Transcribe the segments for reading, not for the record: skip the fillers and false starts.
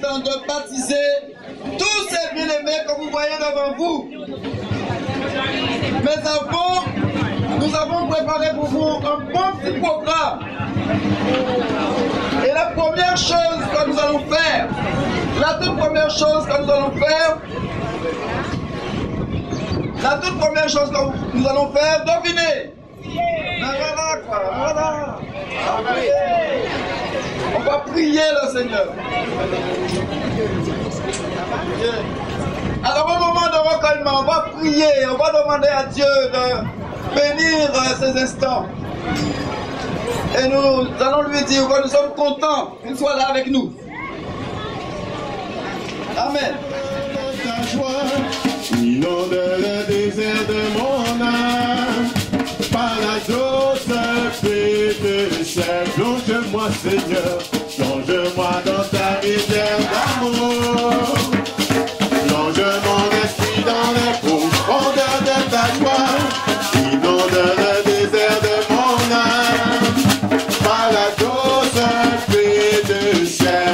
instant de baptiser tous ces bien-aimés que vous voyez devant vous. Mais avant, nous avons préparé pour vous un bon petit programme. Et la première chose que nous allons faire, la toute première chose que nous allons faire, devinez. Voilà quoi, voilà. On va prier le Seigneur. Alors au moment de recueillement, on va prier, on va demander à Dieu de bénir ces instants. Et nous allons lui dire que nous sommes contents qu'il soit là avec nous. Amen. Ta joie inonde le désert de mon âme. Par la douce paix de ciel, plonge-moi Seigneur, plonge-moi dans ta rivière d'amour. Plonge mon esprit dans les profondeurs de ta joie, inonde le désert de mon âme. Par la douce paix de ciel.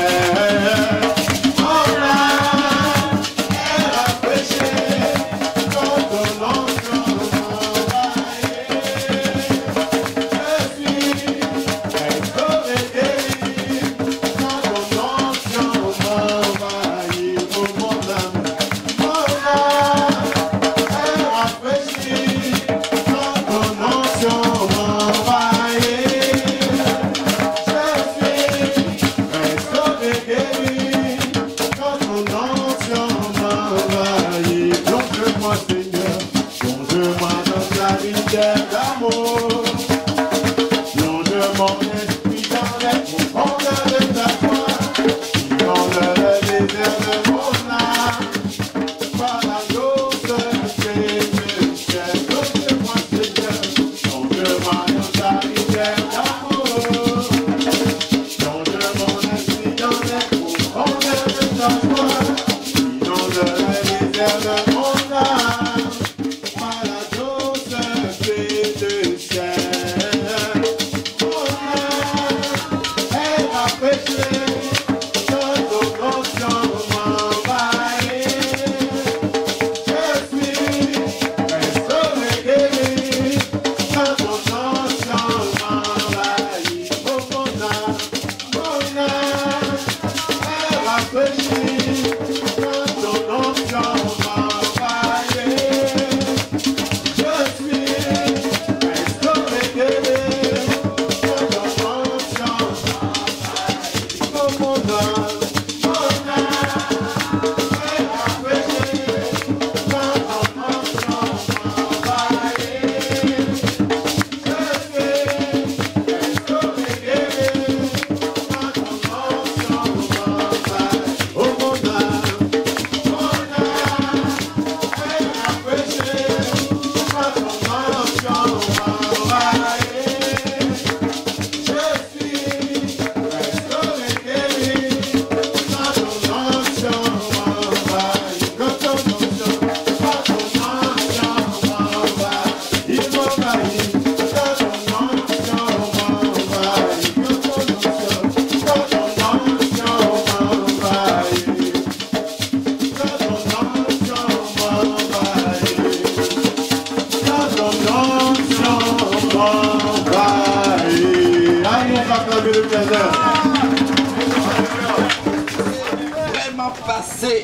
Vraiment passé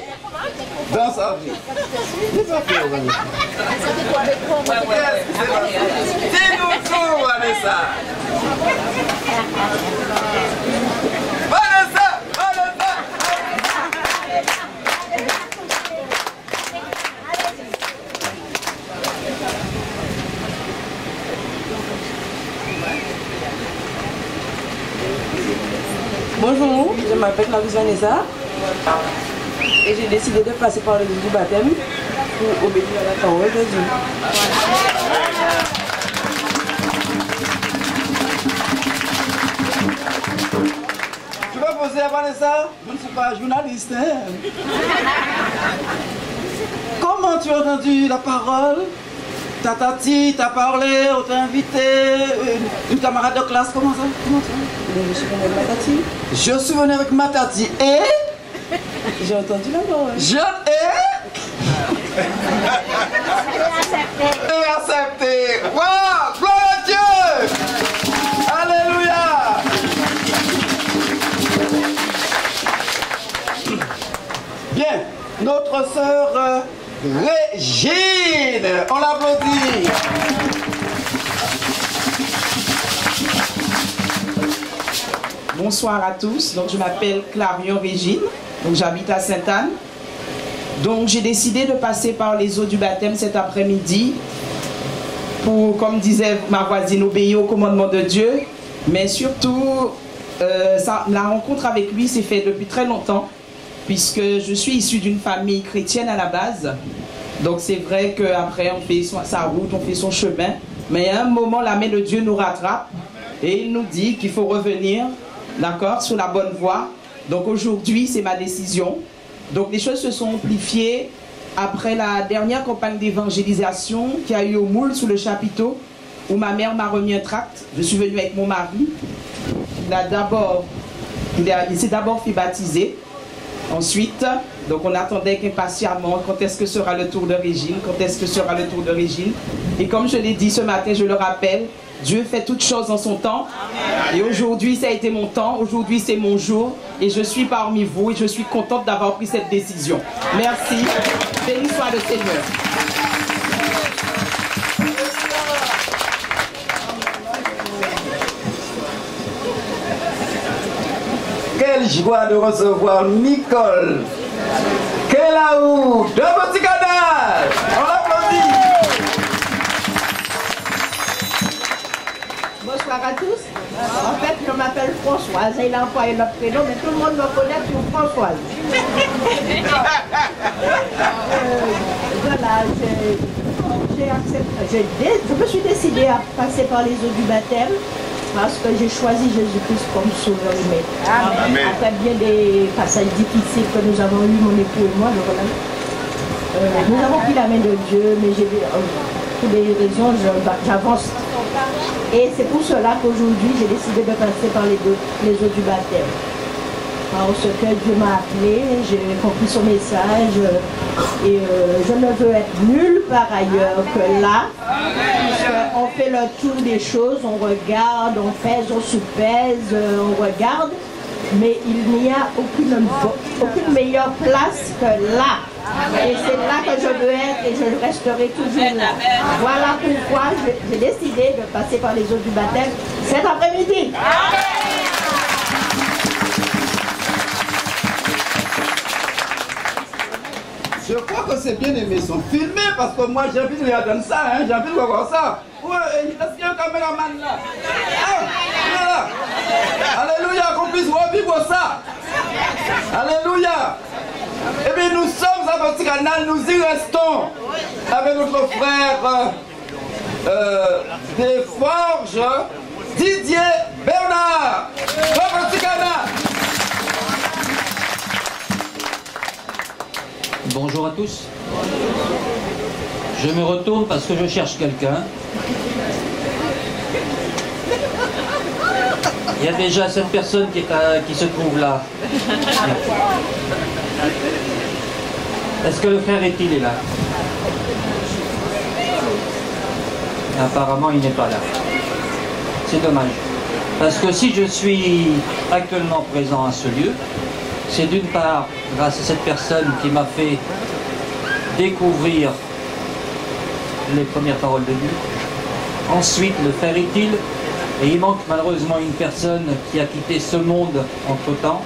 dans sa vie. Dis-nous tout, Vanessa. Vanessa, Vanessa. Bonjour, je m'appelle Vanessa et j'ai décidé de passer par le du baptême pour obéir à la parole de Dieu. Tu vas poser à Vanessa? Je ne suis pas journaliste. Hein? Comment tu as entendu la parole? Ta tati t'a parlé, on t'a invité, une camarade de classe, comment ça? Je suis venue avec ma tati. Je suis venu avec ma tati et J'ai entendu la parole. Je et accepté. Wow, gloire à Dieu. Alléluia. Bien, notre sœur Régine, on l'applaudit. Bonsoir à tous, donc je m'appelle Clarion Régine, donc j'habite à Sainte-Anne. Donc j'ai décidé de passer par les eaux du baptême cet après-midi pour, comme disait ma voisine, obéir au commandement de Dieu. Mais surtout, la rencontre avec lui s'est faite depuis très longtemps, puisque je suis issue d'une famille chrétienne à la base. Donc c'est vrai qu'après on fait sa route, on fait son chemin. Mais à un moment, la main de Dieu nous rattrape et il nous dit qu'il faut revenir, d'accord, sur la bonne voie. Donc aujourd'hui, c'est ma décision. Donc les choses se sont amplifiées après la dernière campagne d'évangélisation qui a eu au Moule sous le chapiteau, où ma mère m'a remis un tract. Je suis venue avec mon mari. Il s'est d'abord fait baptiser. Ensuite, donc on attendait qu'impatiemment, quand est-ce que sera le tour de Régine, quand est-ce que sera le tour de Régine. Et comme je l'ai dit ce matin, je le rappelle, Dieu fait toutes choses en son temps. Et aujourd'hui, ça a été mon temps. Aujourd'hui, c'est mon jour. Et je suis parmi vous et je suis contente d'avoir pris cette décision. Merci. Béni soit le Seigneur. Quelle joie de recevoir Nicole Kelaou de Boticana. On l'applaudit. Bonsoir à tous. En fait, je m'appelle Françoise. Il a employé notre prénom, mais tout le monde me connaît pour Françoise. Voilà, j'ai accepté. Je me suis décidée à passer par les eaux du baptême parce que j'ai choisi Jésus-Christ comme sauveur et maître. Amen. Après bien des passages difficiles que nous avons eus, mon époux et moi, nous avons pris la main de Dieu, mais j'ai pour des raisons, j'avance. Et c'est pour cela qu'aujourd'hui, j'ai décidé de passer par les eaux du baptême. Parce que Dieu m'a appelé, j'ai compris son message et je ne veux être nulle part ailleurs que là. On fait le tour des choses, on regarde, on pèse, on sous-pèse, on regarde, mais il n'y a aucune meilleure place que là. Et c'est là que je veux être et je resterai toujours là. Voilà pourquoi j'ai décidé de passer par les eaux du baptême cet après-midi. Je crois que c'est bien aimé sont filmés parce que moi j'ai envie de regarder ça, hein, j'ai envie de voir ça. Ouais, est-ce qu'il y a un caméraman là? Ah, là. Alléluia, qu'on puisse revivre ça. Alléluia. Eh bien, nous sommes à votre canal, nous y restons avec notre frère des Forges, Didier Bernard. Votre canal. Bonjour à tous. Je me retourne parce que je cherche quelqu'un. Il y a déjà cette personne qui se trouve là. Est-ce que le frère est-il est là? Apparemment, il n'est pas là. C'est dommage. Parce que si je suis actuellement présent à ce lieu, c'est d'une part grâce à cette personne qui m'a fait découvrir les premières paroles de Dieu. Ensuite, le frère est-il, et il manque malheureusement une personne qui a quitté ce monde entre-temps.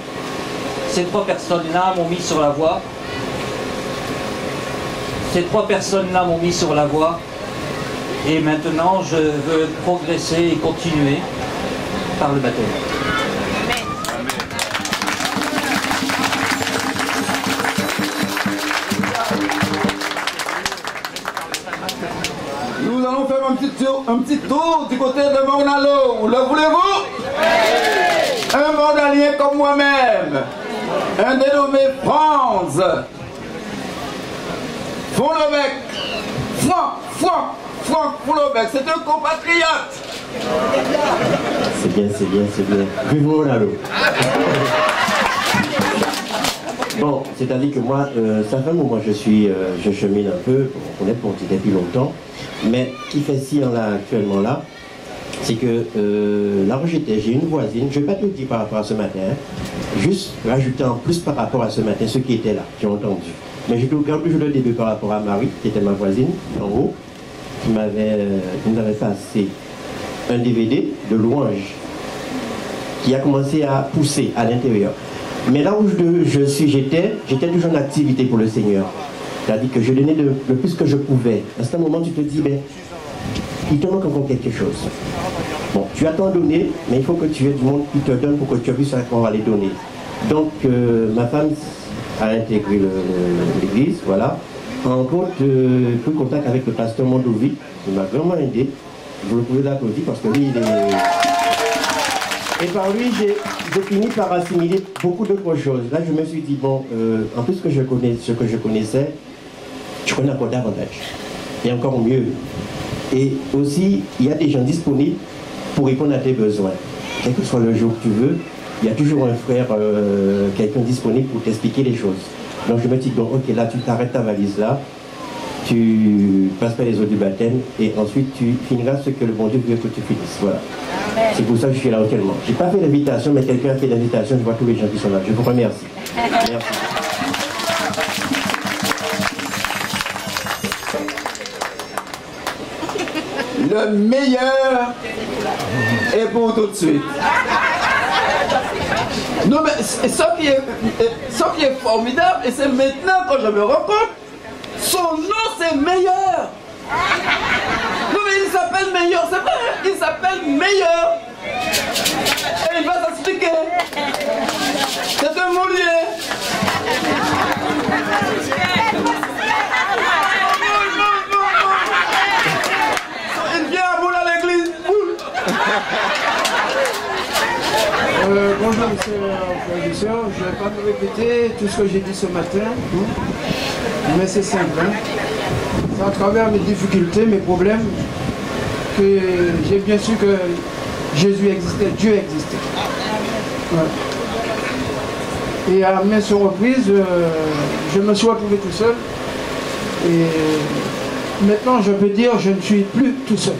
Ces trois personnes-là m'ont mis sur la voie. Ces trois personnes-là m'ont mis sur la voie. Et maintenant, je veux progresser et continuer par le baptême. Nous allons faire un petit tour du côté de Mornalo. Le voulez-vous? Oui. Un Mornalien comme moi-même, un dénommé Franz Foulevec. Franck Foulevec, c'est un compatriote. C'est bien. Vive Mornalo. Bon, c'est-à-dire que moi, ça fait un moment que je chemine un peu, on connaît pour depuis longtemps, mais qui fait si là actuellement là, c'est que là où j'étais, j'ai une voisine, je ne vais pas te le dire par rapport à ce matin, hein, juste rajouter en plus par rapport à ce matin, ceux qui étaient là, qui ont entendu. Mais je dois quand plus le début par rapport à Marie, qui était ma voisine, en haut, qui nous avait passé un DVD de louange qui a commencé à pousser à l'intérieur. Mais là où j'étais toujours en activité pour le Seigneur. C'est-à-dire que je donnais le plus que je pouvais. À ce moment, tu te dis, ben, il te manque encore quelque chose. Bon, tu as tant donné, mais il faut que tu aies du monde qui te donne pour que tu puisses encore aller donner. Donc, ma femme a intégré l'église, voilà. En compte, pris contact avec le pasteur Mondovi, il m'a vraiment aidé. Vous le pouvez l'applaudir parce que lui, il est... Et par lui, j'ai fini par assimiler beaucoup d'autres choses. Là, je me suis dit, bon, en plus que ce que je connaissais, je connais encore davantage. Et encore mieux. Et aussi, il y a des gens disponibles pour répondre à tes besoins. Quel que soit le jour que tu veux, il y a toujours un frère, quelqu'un disponible pour t'expliquer les choses. Donc je me dis, bon, ok, là, tu t'arrêtes ta valise là, tu passes par les eaux du baptême, et ensuite tu finiras ce que le bon Dieu veut que tu finisses. Voilà. C'est pour ça que je suis là actuellement. Je n'ai pas fait l'invitation, mais quelqu'un a fait l'invitation, je vois tous les gens qui sont là. Je vous remercie. Merci. Le meilleur est pour tout de suite. Non mais ce qui est formidable, et c'est maintenant que je me rends compte, son nom c'est Meilleur. Non mais il s'appelle Meilleur, c'est vrai, il s'appelle Meilleur. Et il va s'expliquer. C'est un moulier. Il vient à boule à l'église. Bonjour monsieur le professeur, je ne vais pas me répéter tout ce que j'ai dit ce matin, mais c'est simple. Hein. C'est à travers mes difficultés, mes problèmes, que j'ai bien su que Jésus existait, Dieu existait. Ouais. Et à maintes reprises, je me suis retrouvé tout seul. Et maintenant, je peux dire, je ne suis plus tout seul.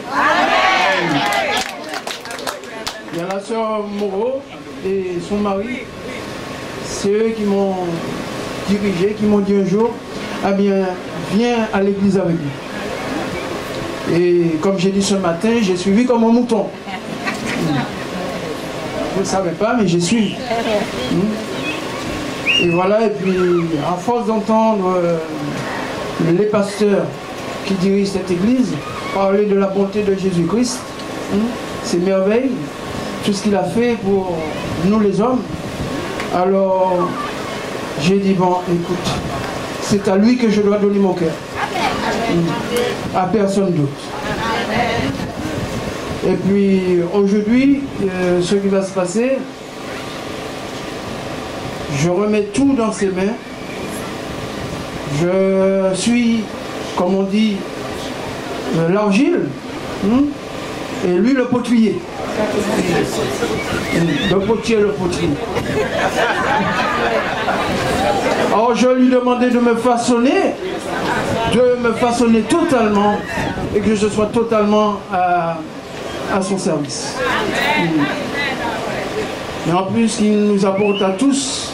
Il y a la sœur Moreau et son mari, c'est eux qui m'ont dirigé, qui m'ont dit un jour, ah bien, viens à l'église avec nous. Et comme j'ai dit ce matin, j'ai suivi comme un mouton. Vous ne savez pas, mais j'ai suivi. Et voilà, et puis, à force d'entendre les pasteurs qui dirigent cette église parler de la bonté de Jésus-Christ, ses merveilles, tout ce qu'il a fait pour nous les hommes, alors j'ai dit, bon, écoute, c'est à lui que je dois donner mon cœur, à personne d'autre. Et puis aujourd'hui, ce qui va se passer, je remets tout dans ses mains. Je suis, comme on dit, l'argile, et lui le potrier. Le potier, le potrier. Alors je lui demandais de me façonner totalement, et que je sois totalement à son service. Et en plus, il nous apporte à tous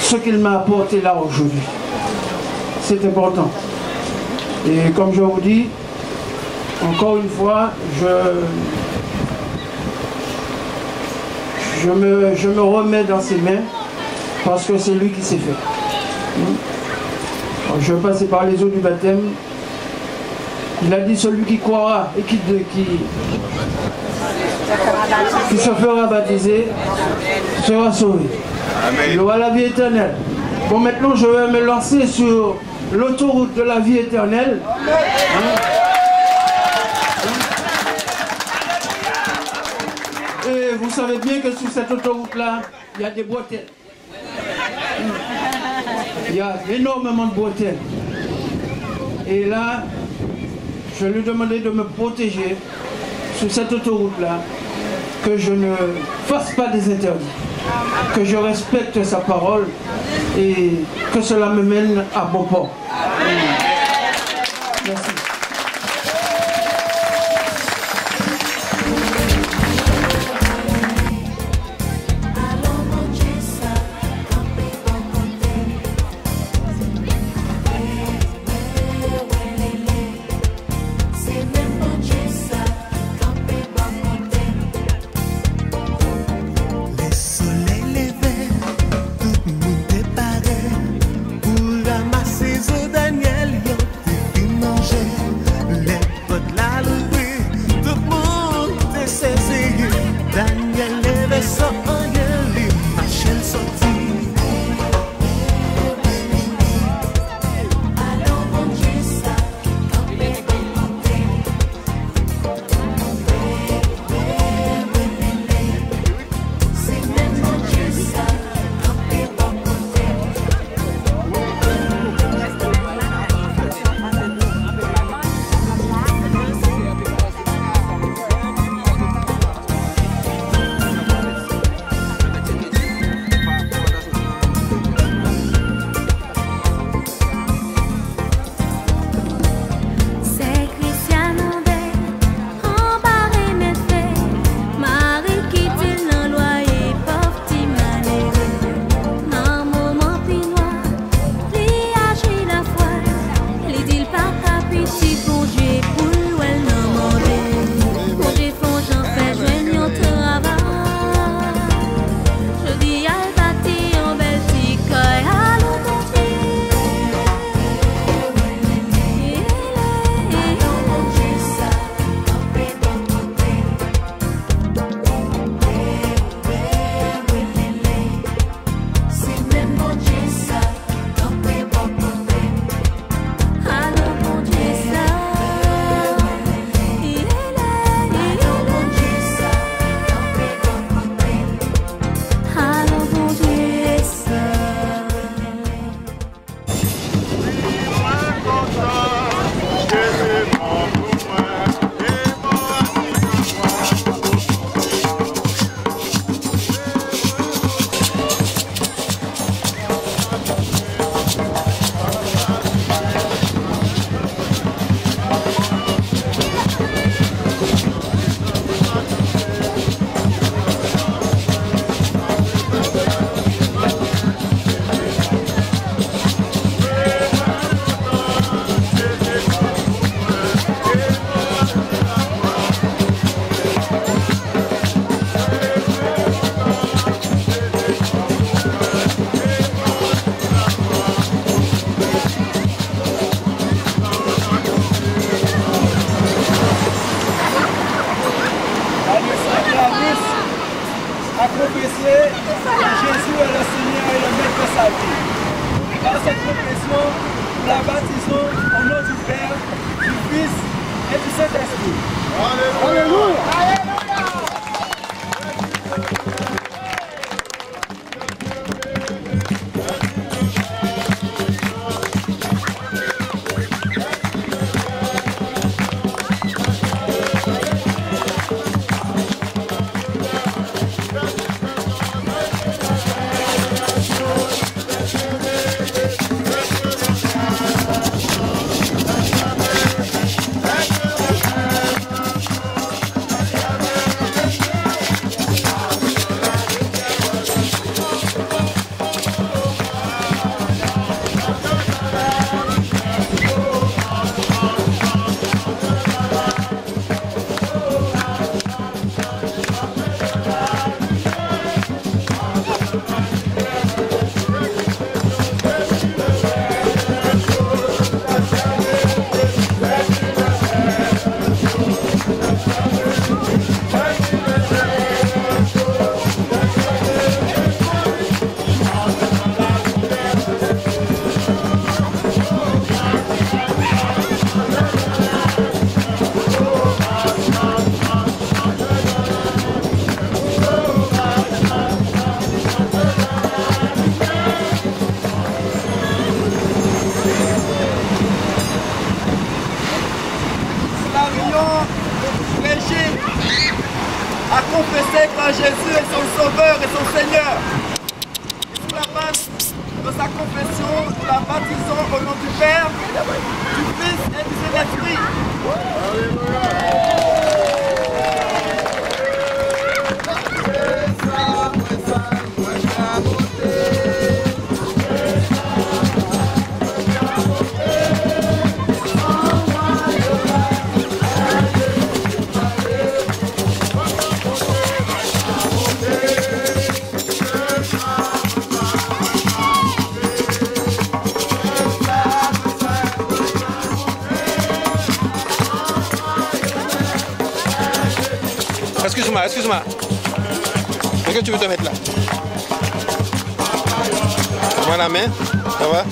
ce qu'il m'a apporté là aujourd'hui. C'est important. Et comme je vous dis, encore une fois, je me remets dans ses mains parce que c'est lui qui s'est fait. Alors, je vais passer par les eaux du baptême. Il a dit celui qui croira et qui se fera baptiser sera sauvé. Il aura la vie éternelle. Bon, maintenant je vais me lancer sur l'autoroute de la vie éternelle. Et vous savez bien que sur cette autoroute-là, il y a des bretelles. Il y a énormément de bretelles. Et là, je lui demandais de me protéger sur cette autoroute-là, que je ne fasse pas des interdits, que je respecte sa parole et que cela me mène à bon port. Merci. Jésus est le Seigneur et le Maître de sa vie. Par cette confession, nous la baptisons au nom du Père, du Fils et du Saint-Esprit. Alléluia. À confesser que Jésus est son Sauveur et son Seigneur. Et sous la base de sa confession, nous la baptisons au nom du Père, du Fils et du Saint-Esprit. Excuse-moi. Est-ce que tu veux te mettre là? Comment la main? Ça va?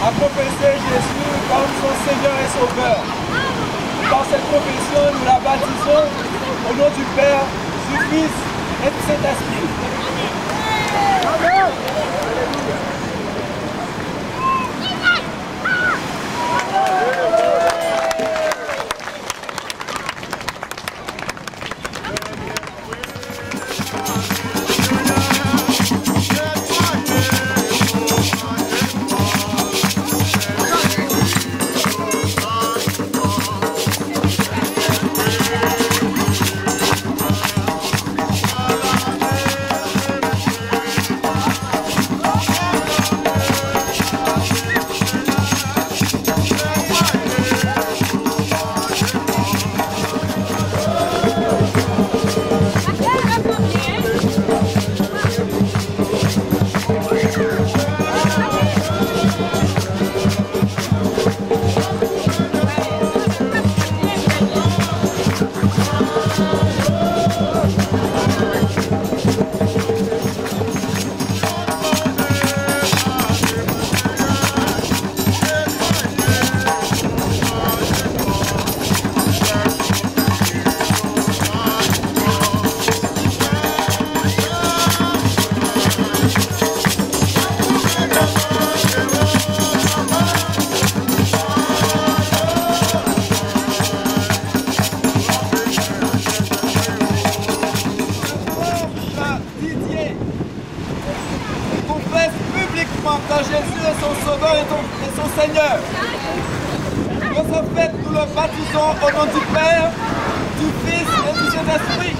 A confessé Jésus comme son Seigneur et Sauveur. Par cette confession, nous la baptisons au nom du Père, du Fils et du Saint-Esprit. Amen. Quand Jésus est son Sauveur et son Seigneur. Dans ce fait, nous le baptisons au nom du Père, du Fils et du Saint-Esprit.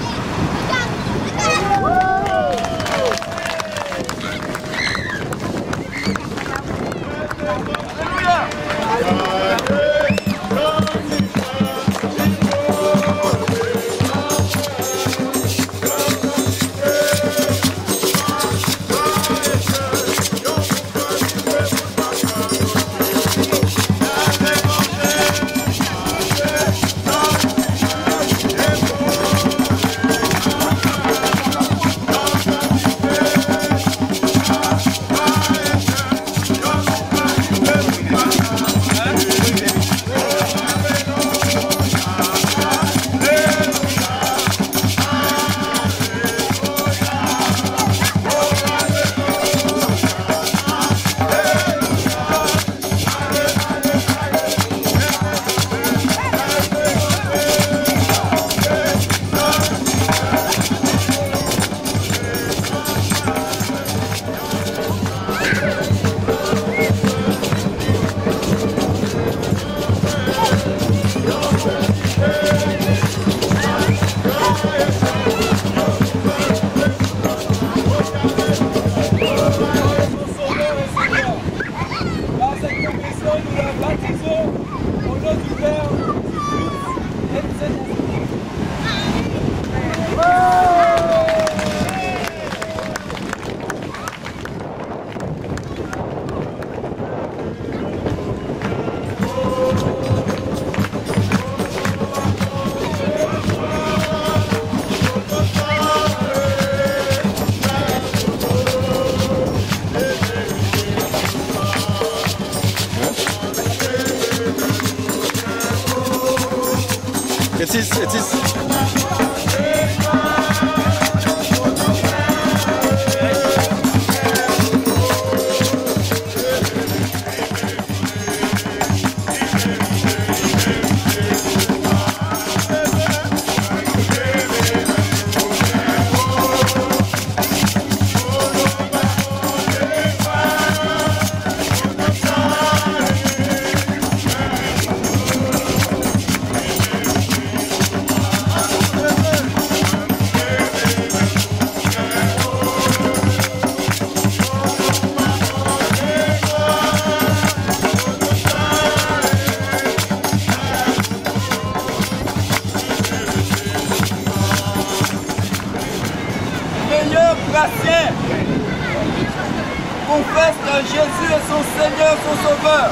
confesse que Jésus est son Seigneur, son Sauveur,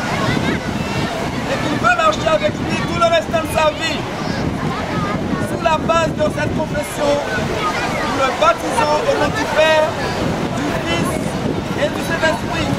et qu'il veut marcher avec lui tout le restant de sa vie. Sur la base de cette confession, nous le baptisons au nom du Père, du Fils et du Saint-Esprit.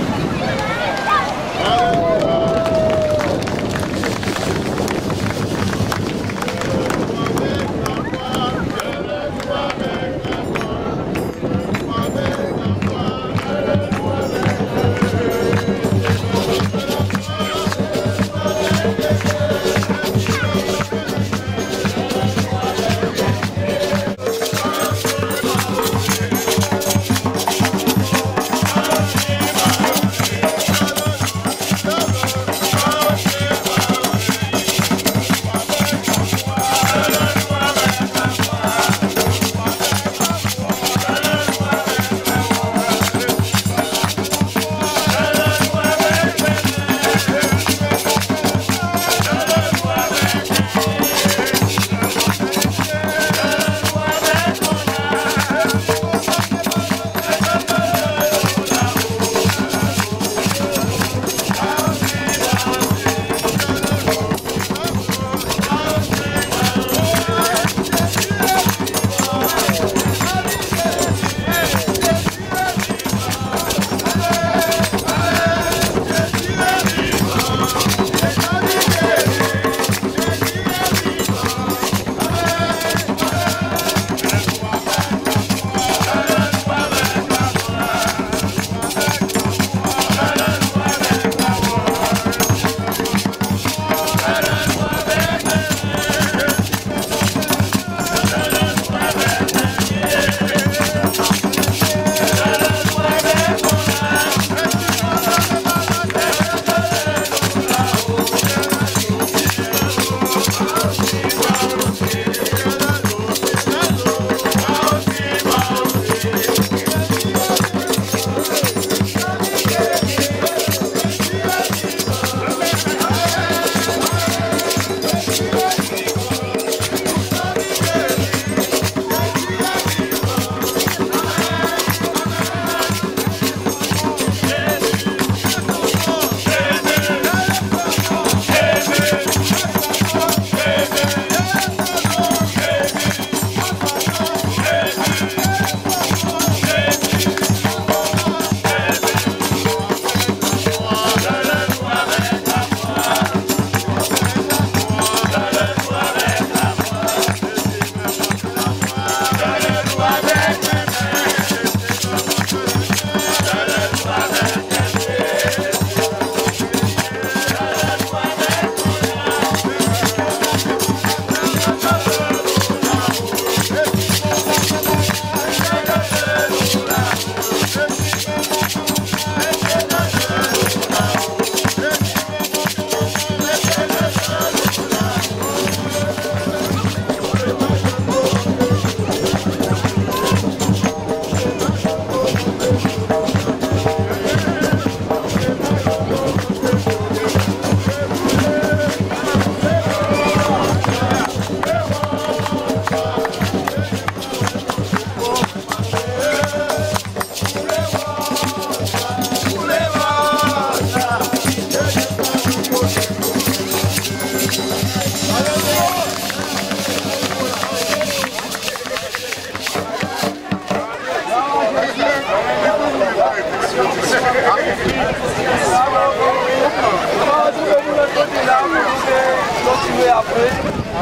Continuer après.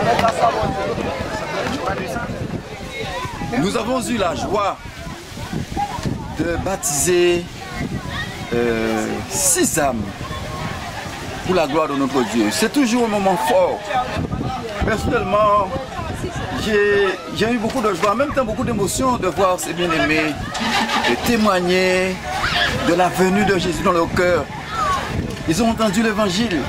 Nous avons eu la joie de baptiser 6 âmes pour la gloire de notre Dieu. C'est toujours un moment fort. Personnellement, j'ai eu beaucoup de joie, en même temps beaucoup d'émotion de voir ces bien-aimés témoigner de la venue de Jésus dans leur cœur. Ils ont entendu l'évangile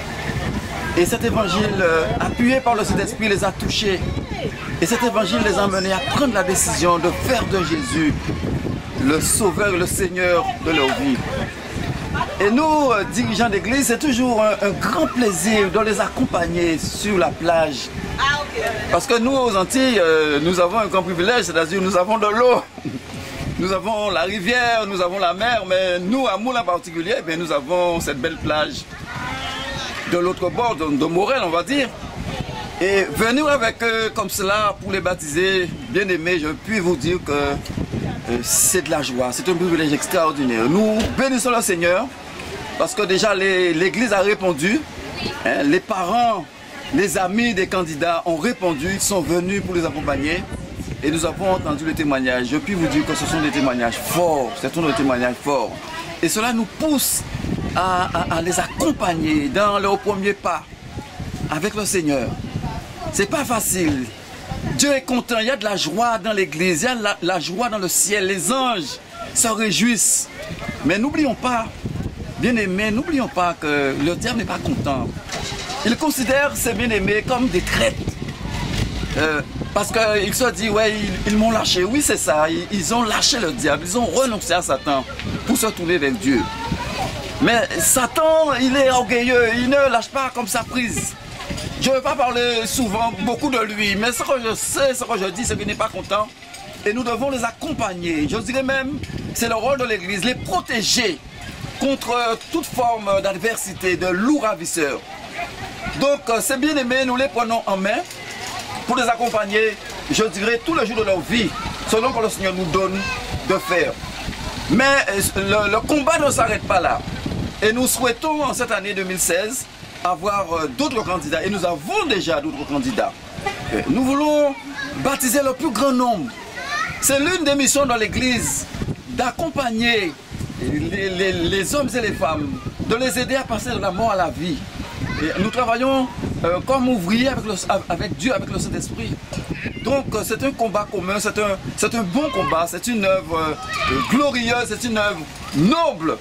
et cet évangile appuyé par le Saint-Esprit les a touchés. Et cet évangile les a menés à prendre la décision de faire de Jésus le Sauveur et le Seigneur de leur vie. Et nous, dirigeants d'église, c'est toujours un grand plaisir de les accompagner sur la plage. Parce que nous, aux Antilles, nous avons un grand privilège, c'est-à-dire nous avons de l'eau. Nous avons la rivière, nous avons la mer, mais nous, à Moule en particulier, bien, nous avons cette belle plage de l'autre bord, de Morel, on va dire. Et venir avec eux comme cela pour les baptiser, bien aimés, je puis vous dire que c'est de la joie, c'est un privilège extraordinaire. Nous bénissons le Seigneur parce que déjà l'Église a répondu, hein, les parents, les amis des candidats ont répondu, ils sont venus pour les accompagner et nous avons entendu les témoignages. Je puis vous dire que ce sont des témoignages forts, ce sont des témoignages forts. Et cela nous pousse à les accompagner dans leurs premiers pas avec le Seigneur. C'est pas facile. Dieu est content, il y a de la joie dans l'église, il y a la joie dans le ciel, les anges se réjouissent. Mais n'oublions pas, bien-aimés, n'oublions pas que le diable n'est pas content. Il considère ses bien-aimés comme des traîtres. Parce qu'il se dit, ouais, ils m'ont lâché. Oui, c'est ça, ils ont lâché le diable, ils ont renoncé à Satan pour se tourner vers Dieu. Mais Satan, il est orgueilleux, il ne lâche pas comme ça prise. Je ne veux pas parler souvent beaucoup de lui, mais ce que je sais, ce que je dis, c'est qu'il n'est pas content. Et nous devons les accompagner. Je dirais même, c'est le rôle de l'Église, les protéger contre toute forme d'adversité, de loups ravisseurs. Donc, ces bien-aimés, nous les prenons en main pour les accompagner, je dirais, tous les jours de leur vie, selon que le Seigneur nous donne de faire. Mais le combat ne s'arrête pas là. Et nous souhaitons, en cette année 2016, avoir d'autres candidats, et nous avons déjà d'autres candidats. Nous voulons baptiser le plus grand nombre. C'est l'une des missions de l'Église, d'accompagner les hommes et les femmes, de les aider à passer de la mort à la vie. Et nous travaillons comme ouvriers avec Dieu, avec le Saint-Esprit. Donc c'est un combat commun, c'est un bon combat, c'est une œuvre glorieuse, c'est une œuvre noble.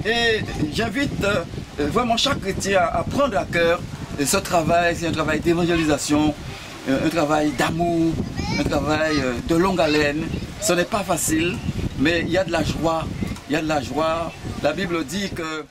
Et j'invite vraiment chaque chrétien à prendre à cœur ce travail. C'est un travail d'évangélisation, un travail d'amour, un travail de longue haleine. Ce n'est pas facile, mais il y a de la joie. Il y a de la joie. La Bible dit que